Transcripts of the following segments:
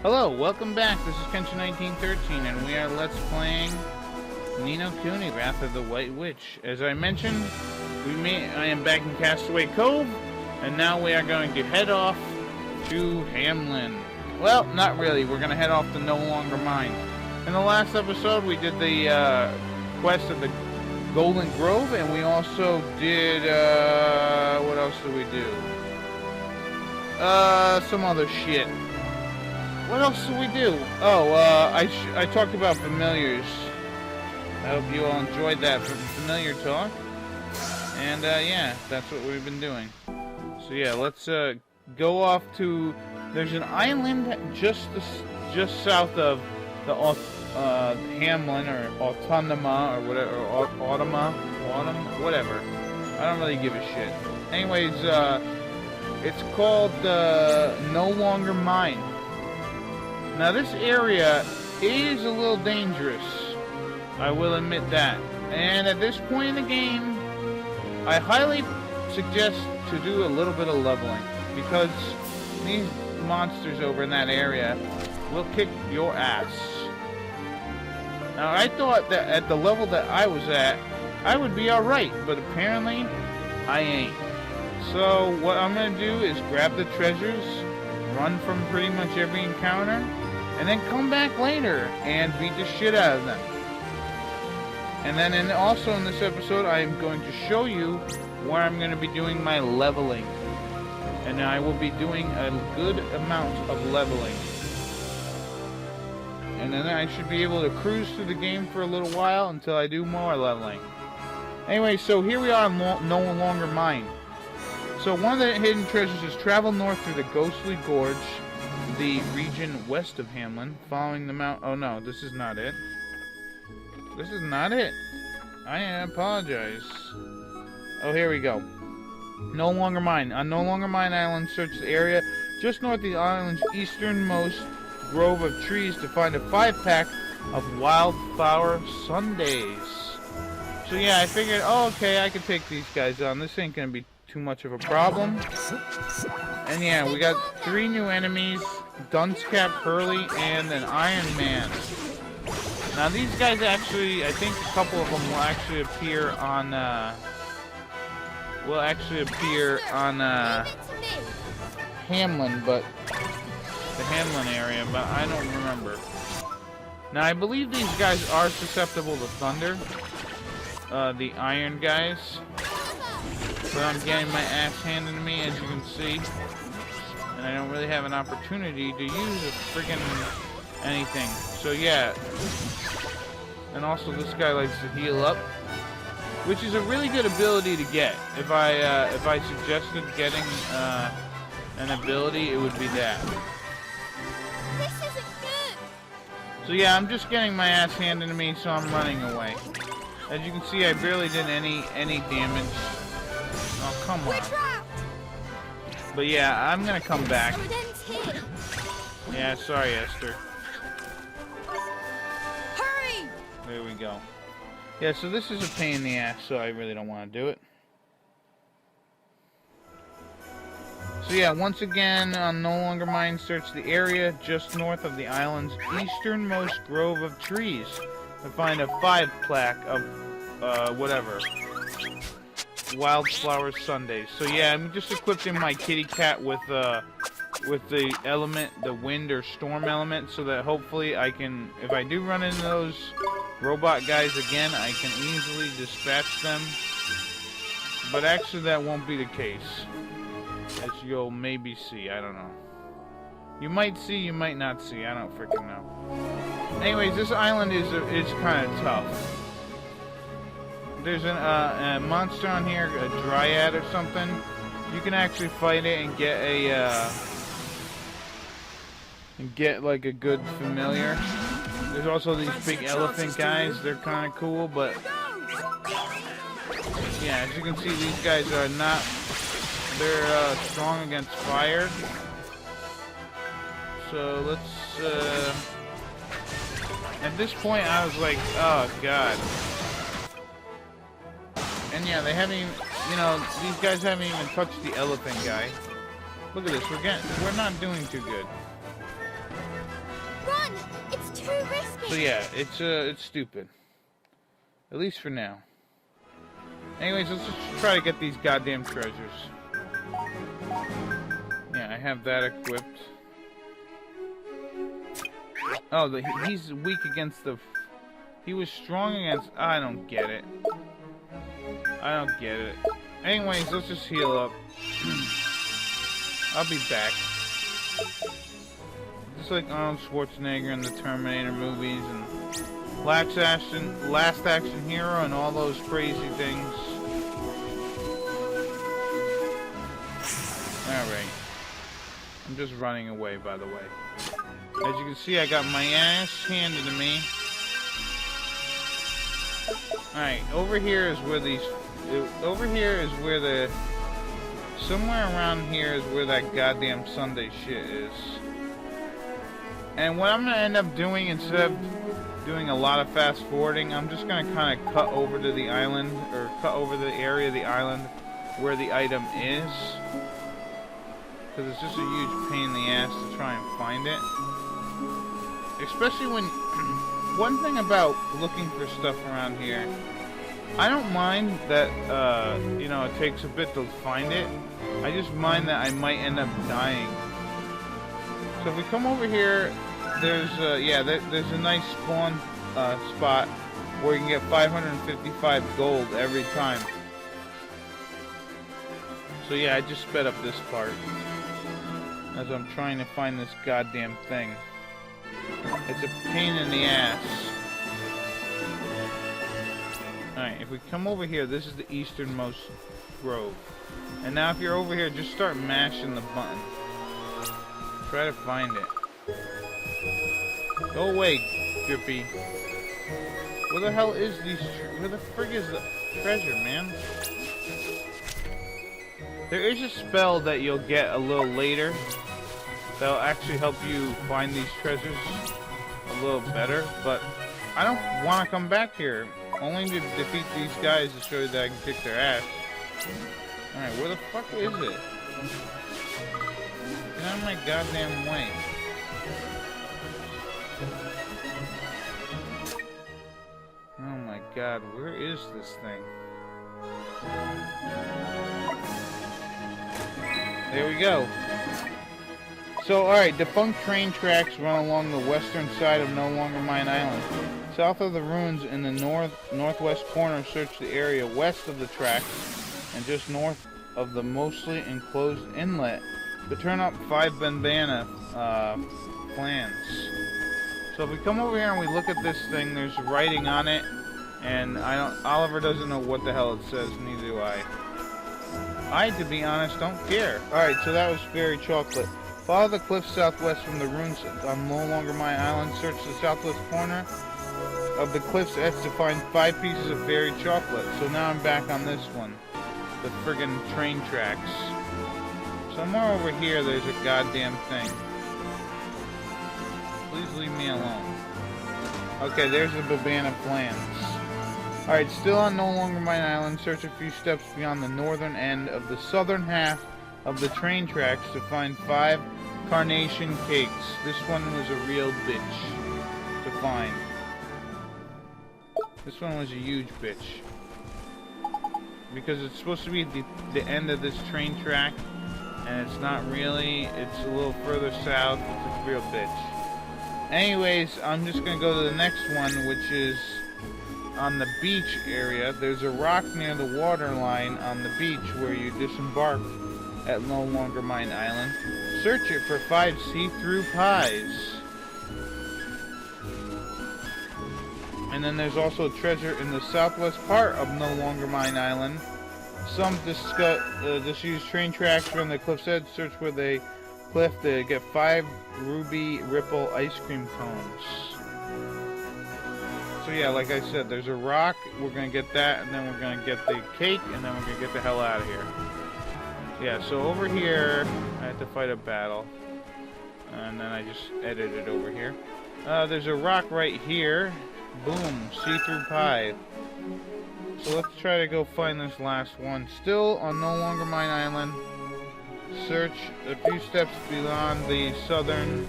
Hello, welcome back. This is Kenshin1913, and we are Let's Playing Kuni, Wrath of the White Witch. As I mentioned, I am back in Castaway Cove, and now we are going to head off to Hamlin. Well, not really. We're going to head off to No Longer Mine. In the last episode, we did the quest at the Golden Grove, and we also did, what else did we do? Some other shit. What else did we do? Oh, I talked about familiars. I hope you all enjoyed that familiar talk. And, yeah, that's what we've been doing. So, yeah, let's, go off to... There's an island just south of the, Hamlin, or Autonoma, or whatever, or whatever. I don't really give a shit. Anyways, it's called, No Longer Mine. Now this area is a little dangerous, I will admit that. And at this point in the game, I highly suggest to do a little bit of leveling, because these monsters over in that area will kick your ass. Now I thought that at the level that I was at, I would be alright, but apparently I ain't. So what I'm going to do is grab the treasures, run from pretty much every encounter, and then come back later and beat the shit out of them. And then also in this episode, I am going to show you where I'm going to be doing my leveling. And I will be doing a good amount of leveling. And then I should be able to cruise through the game for a little while until I do more leveling. Anyway, so here we are in No Longer Mine. So one of the hidden treasures is travel north through the Ghostly Gorge, the region west of Hamlin, following the mount. Oh no, this is not it. This is not it. I apologize. Oh, here we go. No Longer Mine. On No Longer Mine Island, search the area just north of the island's easternmost grove of trees to find a 5-pack of wildflower sundaes. So yeah, I figured, oh okay, I could take these guys on. This ain't gonna be too much of a problem. And yeah, we got 3 new enemies, Dunscap, Hurley, and an Iron Man. Now these guys actually, I think a couple of them will actually appear on, Hamlin, but, the Hamlin area, but I don't remember. Now I believe these guys are susceptible to thunder, the iron guys. But I'm getting my ass handed to me, as you can see. And I don't really have an opportunity to use a friggin' anything. So yeah. And also this guy likes to heal up, which is a really good ability to get. If I suggested getting an ability, it would be that. This isn't good. So yeah, I'm just getting my ass handed to me, so I'm running away. As you can see, I barely did any damage. Oh, come on. But yeah, I'm gonna come back. Yeah, sorry, Esther. Hurry! There we go. Yeah, so this is a pain in the ass, so I really don't want to do it. So yeah, once again, on No Longer Mine, search the area just north of the island's easternmost grove of trees to find a 5-pack of, whatever. Wildflower sundaes. So yeah, I'm just equipping my kitty cat with the element, the wind or storm element, so that hopefully I can, if I do run into those robot guys again, I can easily dispatch them. But actually that won't be the case, as you'll maybe see. I don't know. You might see, you might not see. I don't freaking know. Anyways, this island is kind of tough. There's a monster on here, a dryad or something. You can actually fight it and get like a good familiar. There's also these big elephant guys. They're kind of cool, but yeah, as you can see, these guys are not. They're strong against fire. So let's. At this point, I was like, oh god. And yeah, they haven't even, you know, these guys haven't even touched the elephant guy. Look at this, we're not doing too good. So yeah, it's stupid. At least for now. Anyways, let's just try to get these goddamn treasures. Yeah, I have that equipped. Oh, he's weak against the... He was strong against... I don't get it. I don't get it. Anyways, let's just heal up. I'll be back. Just like Arnold Schwarzenegger in the Terminator movies and Last Action Hero and all those crazy things. Alright. I'm just running away, by the way. As you can see, I got my ass handed to me. Alright, over here is where these... Over here is where the... Somewhere around here is where that goddamn Sunday shit is. And what I'm going to end up doing, instead of doing a lot of fast forwarding, I'm just going to kind of cut over to the island, or cut over the area of the island where the item is. Because it's just a huge pain in the ass to try and find it. Especially when... One thing about looking for stuff around here, I don't mind that, you know, it takes a bit to find it. I just mind that I might end up dying. So if we come over here, there's, there's a nice spawn spot where you can get 555 gold every time. So yeah, I just sped up this part as I'm trying to find this goddamn thing. It's a pain in the ass. Alright, if we come over here, this is the easternmost grove. And now if you're over here, just start mashing the button. Try to find it. Go away, Drippy. Where the hell is these... Where the frig is the treasure, man? There is a spell that you'll get a little later that'll actually help you find these treasures a little better, but I don't want to come back here. Only to defeat these guys to show you that I can kick their ass. Alright, where the fuck is it? Get out of my goddamn way. Oh my god, where is this thing? There we go. So, alright, defunct train tracks run along the western side of No Longer Mine Island. South of the ruins in the northwest corner, search the area west of the tracks and just north of the mostly enclosed inlet to turn up 5 bandana plans. So if we come over here and we look at this thing, there's writing on it, and Oliver doesn't know what the hell it says, neither do I. I, to be honest, don't care. Alright, so that was Fairy Chocolate. Follow the cliffs southwest from the ruins on No Longer Mine Island. Search the southwest corner of the cliff's edge to find 5 pieces of Fairy Chocolate. So now I'm back on this one. The friggin' train tracks. Somewhere over here there's a goddamn thing. Please leave me alone. Okay, there's the Babana plans. Alright, still on No Longer Mine Island. Search a few steps beyond the northern end of the southern half of the train tracks to find 5 carnation cakes. This one was a real bitch to find. This one was a huge bitch. Because it's supposed to be the end of this train track, and it's not really. It's a little further south. It's a real bitch. Anyways, I'm just gonna go to the next one, which is on the beach area. There's a rock near the waterline on the beach where you disembarked at No Longer Mine Island. Search it for 5 see-through pies. And then there's also treasure in the southwest part of No Longer Mine Island. Some disused train tracks from the cliff's edge. Search where they cliff to get 5 ruby ripple ice cream cones. So yeah, like I said, there's a rock. We're gonna get that, and then we're gonna get the cake, and then we're gonna get the hell out of here. Yeah, so over here, I had to fight a battle. And then I just edited over here. There's a rock right here. Boom, see-through pie. So let's try to go find this last one. Still on No Longer Mine Island. Search a few steps beyond the southern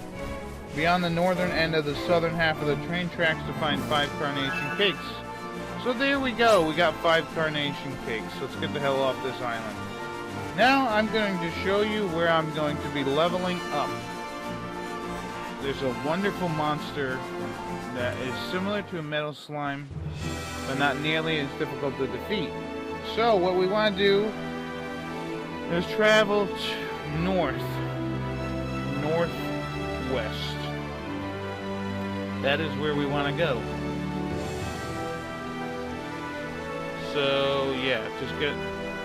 beyond the northern end of the southern half of the train tracks to find 5 carnation cakes. So there we go, we got 5 carnation cakes. Let's get the hell off this island. Now I'm going to show you where I'm going to be leveling up. There's a wonderful monster that is similar to a metal slime, but not nearly as difficult to defeat. So what we want to do is travel northwest. That is where we want to go. So yeah, just get,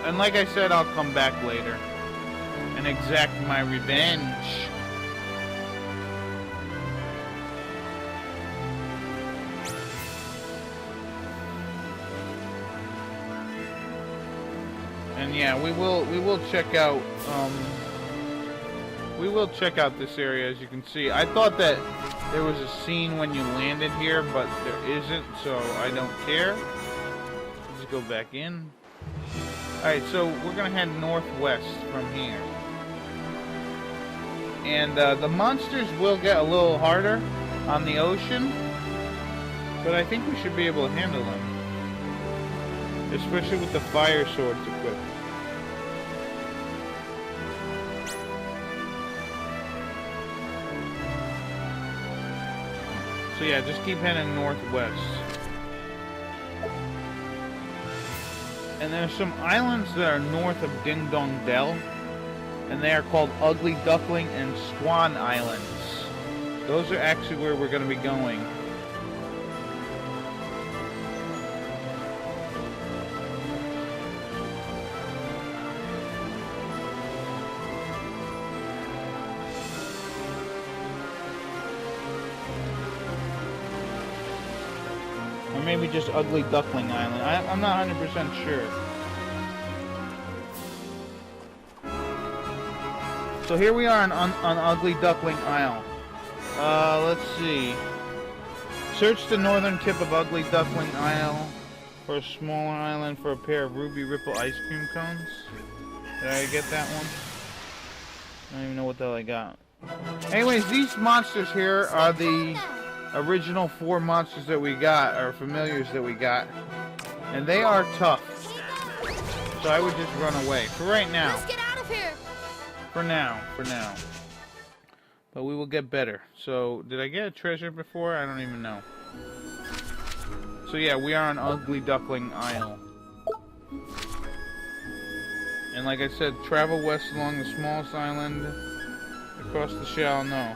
and like I said, I'll come back later and exact my revenge. And yeah, we will check out this area. As you can see, I thought that there was a scene when you landed here, but there isn't, so I don't care. Let's go back in. Alright, so we're gonna head northwest from here. And the monsters will get a little harder on the ocean, but I think we should be able to handle them. Especially with the fire swords equipped. So yeah, just keep heading northwest. And there's some islands that are north of Ding Dong Dell, and they are called Ugly Duckling and Swan Islands. Those are actually where we're going to be going. Or maybe just Ugly Duckling Island. I'm not 100% sure. So here we are on Ugly Duckling Isle. Let's see. Search the northern tip of Ugly Duckling Isle for a smaller island for a pair of Ruby Ripple ice cream cones. Did I get that one? I don't even know what the hell I got. Anyways, these monsters here are the original 4 monsters that we got, or familiars that we got, and they are tough. So I would just run away for right now. Let's get out of here. For now. But we will get better. So did I get a treasure before? I don't even know. So yeah, we are on Ugly Duckling Isle. And like I said, travel west along the smallest island across the Shallow No.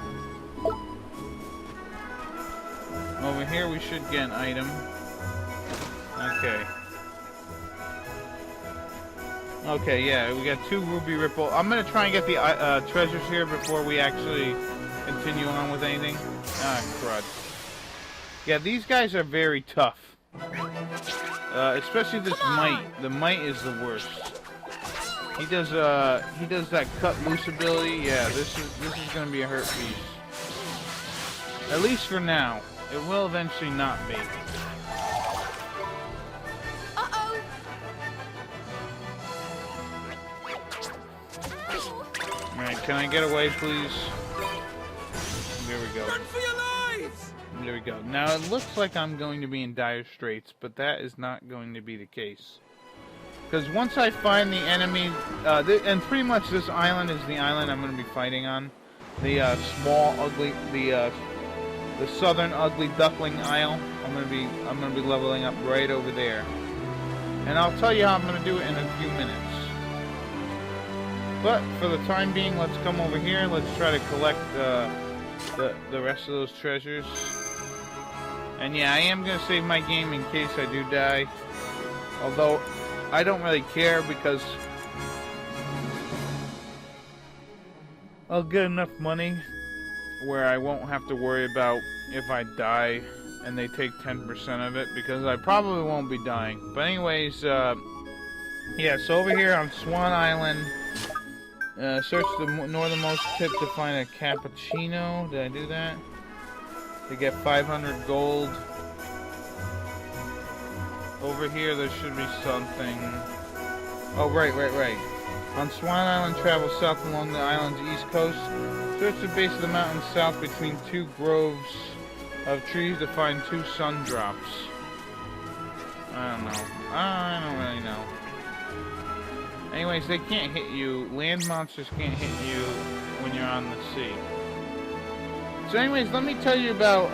Over here we should get an item. Okay. Okay, yeah, we got 2 Ruby Ripple. I'm gonna try and get the treasures here before we actually continue on with anything. Ah, crud. Yeah, these guys are very tough. Especially this Mite. The Mite is the worst. He does that cut loose ability. Yeah, this is gonna be a hurt piece. At least for now. It will eventually not be. Uh-oh. Alright, can I get away, please? There we go. Run for your lives! There we go. Now, it looks like I'm going to be in dire straits, but that is not going to be the case. Because once I find the enemy, and pretty much this island is the island I'm going to be fighting on. The small, ugly, the southern Ugly Duckling Isle. I'm gonna be leveling up right over there, and I'll tell you how I'm gonna do it in a few minutes. But for the time being, let's come over here. Let's try to collect the rest of those treasures. And yeah, I am gonna save my game in case I do die. Although I don't really care because I'll get enough money where I won't have to worry about if I die and they take 10% of it, because I probably won't be dying. But anyways, yeah, so over here on Swan Island, search the northernmost tip to find a cappuccino. Did I do that? To get 500 gold. Over here there should be something. Oh, right. On Swan Island, travel south along the island's east coast. Search the base of the mountain south between two groves of trees to find two sun drops. I don't know. I don't really know. Anyways, they can't hit you. Land monsters can't hit you when you're on the sea. So anyways, let me tell you about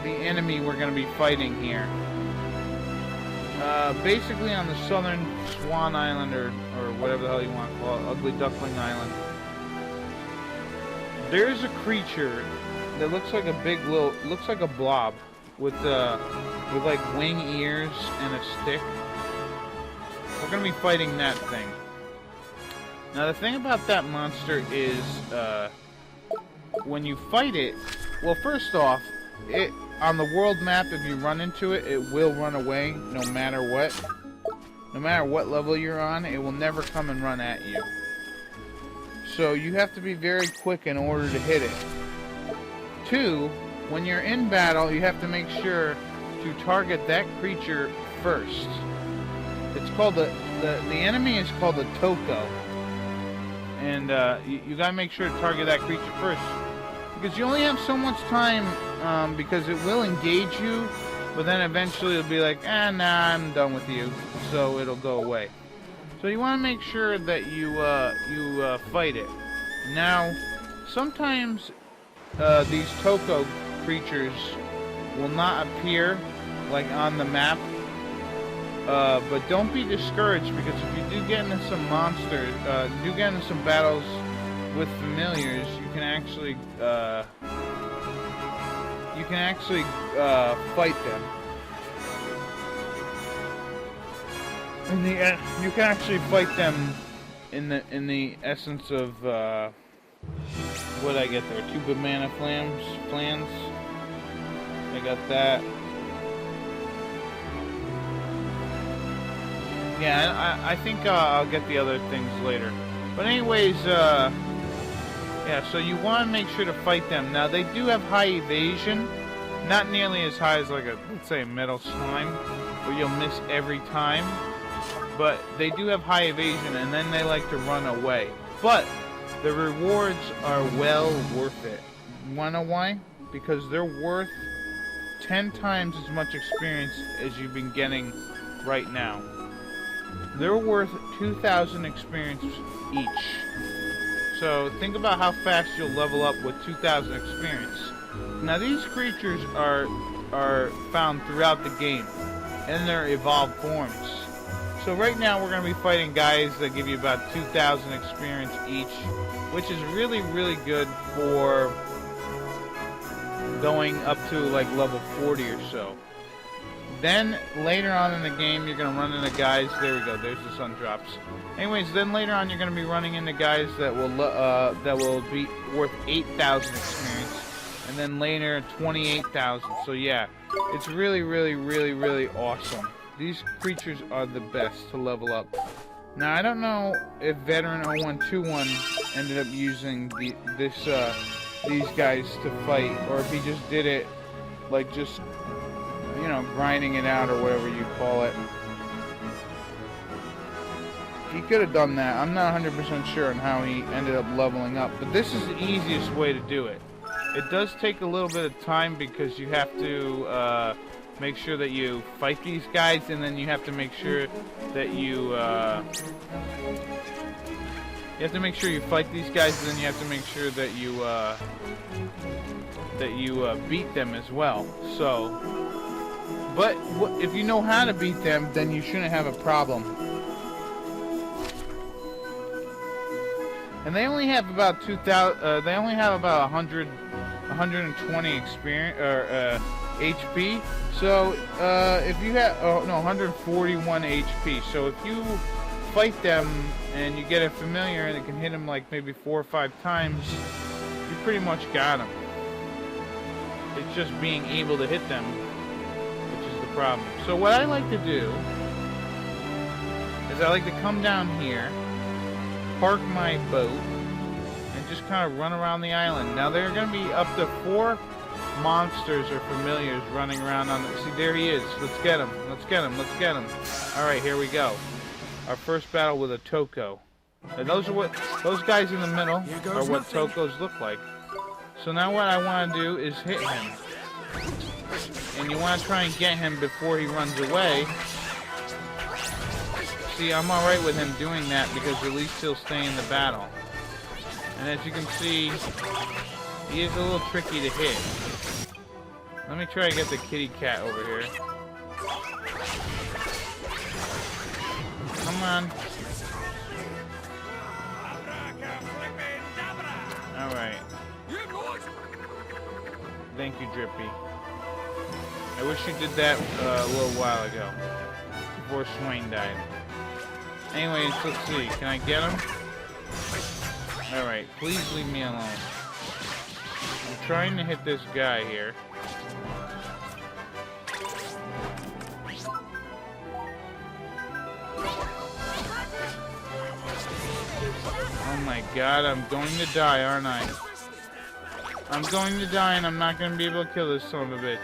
the enemy we're going to be fighting here. Basically on the southern Swan Island, or whatever the hell you want to call it, Ugly Duckling Island, there's a creature that looks like a looks like a blob with like wing ears and a stick. We're gonna be fighting that thing. Now the thing about that monster is, when you fight it, well, first off, it on the world map, if you run into it, it will run away no matter what. No matter what level you're on, it will never come and run at you. So you have to be very quick in order to hit it. 2, when you're in battle, you have to make sure to target that creature first. It's called the enemy is called a Toko, and you gotta make sure to target that creature first, because you only have so much time, because it will engage you, but then eventually it'll be like, nah, I'm done with you, so it'll go away. So you want to make sure that you fight it. Now, sometimes these Toko creatures will not appear like on the map, but don't be discouraged, because if you do get into some monsters, do get into some battles with familiars, you can actually fight them. You can actually fight them in the essence of what I get there? 2 banana flans. I got that. Yeah, I think I'll get the other things later. But anyways, yeah, so you want to make sure to fight them. Now, they do have high evasion. Not nearly as high as, like, let's say, a metal slime, where you'll miss every time. But they do have high evasion, and then they like to run away. But the rewards are well worth it. You want to know why? Because they're worth 10 times as much experience as you've been getting right now. They're worth 2,000 experience each. So think about how fast you'll level up with 2,000 experience. Now these creatures are found throughout the game in their evolved forms. So right now we're going to be fighting guys that give you about 2,000 experience each, which is really, really good for going up to like level 40 or so. Then later on in the game you're going to run into guys, there we go, there's the sun drops. Anyways, then later on you're going to be running into guys that will be worth 8,000 experience, and then later 28,000. So yeah, it's really, really, really, really awesome. These creatures are the best to level up. Now, I don't know if Veteran 0121 ended up using these guys to fight, or if he just did it, like, just, you know, grinding it out, or whatever you call it. He could have done that. I'm not 100% sure on how he ended up leveling up, but this is the easiest way to do it. It does take a little bit of time, because you have to, make sure that you fight these guys, and then you have to make sure that you fight these guys, and then you have to make sure that you beat them as well. So, but if you know how to beat them, then you shouldn't have a problem. And they only have about 2,000. They only have about 120 experience or HP. So if you have 141 HP. So if you fight them and you get a familiar and it can hit them like maybe 4 or 5 times, you pretty much got them. It's just being able to hit them, which is the problem. So what I like to do is I like to come down here, park my boat, and just kind of run around the island. Now there are going to be up to 4 monsters or familiars running around on the... See, there he is. Let's get him. Let's get him. Let's get him. Alright, here we go. Our first battle with a Toko. And those guys in the middle are what Tokos look like. So now what I want to do is hit him. And you want to try and get him before he runs away. See, I'm alright with him doing that because at least he'll stay in the battle. And as you can see, he is a little tricky to hit. Let me try to get the kitty cat over here. Come on. Alright. Thank you, Drippy. I wish you did that a little while ago. Before Swain died. Anyways, let's see. Can I get him? Alright, please leave me alone. I'm trying to hit this guy here. Oh my god, I'm going to die, aren't I? I'm going to die and I'm not going to be able to kill this son of a bitch.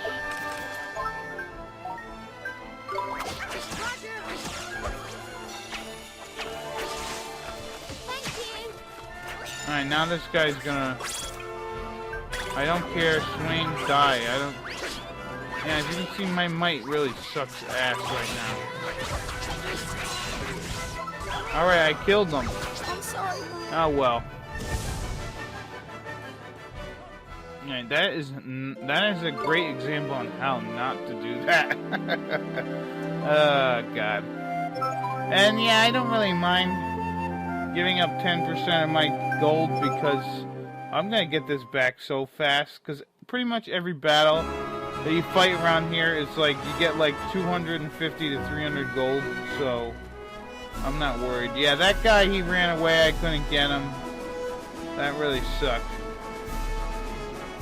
Alright, now this guy's gonna... I don't care, Swain, die. I don't... Yeah, as you can see, my might really sucks ass right now. Alright, I killed them. I'm sorry. Oh well. Alright, that is a great example on how not to do that. Oh, God. And yeah, I don't really mind giving up 10% of my gold because I'm gonna get this back so fast. Because pretty much every battle that you fight around here is like you get like 250 to 300 gold. So I'm not worried. Yeah, that guy, he ran away. I couldn't get him. That really sucked.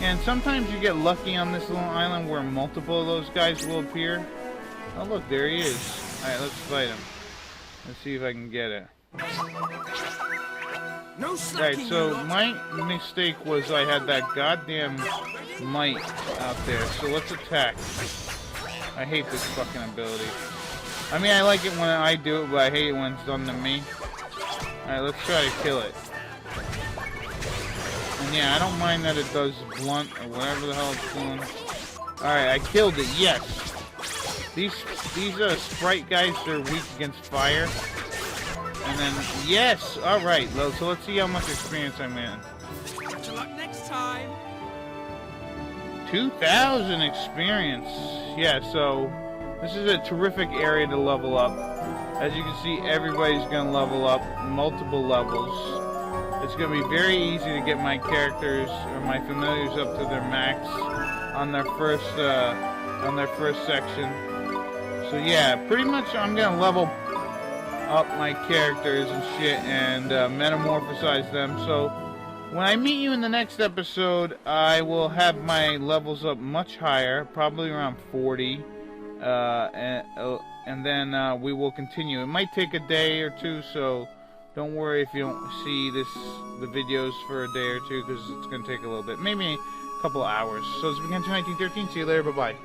And sometimes you get lucky on this little island where multiple of those guys will appear. Oh look, there he is. Alright, let's fight him. Let's see if I can get it. No Right, so my mistake was I had that goddamn might out there. So let's attack. I hate this fucking ability. I mean, I like it when I do it, but I hate it when it's done to me. Alright, let's try to kill it. And yeah, I don't mind that it does blunt or whatever the hell it's doing. Alright, I killed it, yes! These sprite guys, they're weak against fire. And then, yes! Alright, so let's see how much experience I'm in. Good luck next time. 2,000 experience. Yeah, so this is a terrific area to level up. As you can see, everybody's going to level up multiple levels. It's going to be very easy to get my characters or my familiars up to their max on their first section. So yeah, pretty much I'm going to level up my characters and shit and metamorphosize them. So when I meet you in the next episode, I will have my levels up much higher, probably around 40, and then we will continue. It might take a day or two, so don't worry if you don't see the videos for a day or two, because it's going to take a little bit, maybe a couple hours. So this has been 1913. See you later. Bye bye.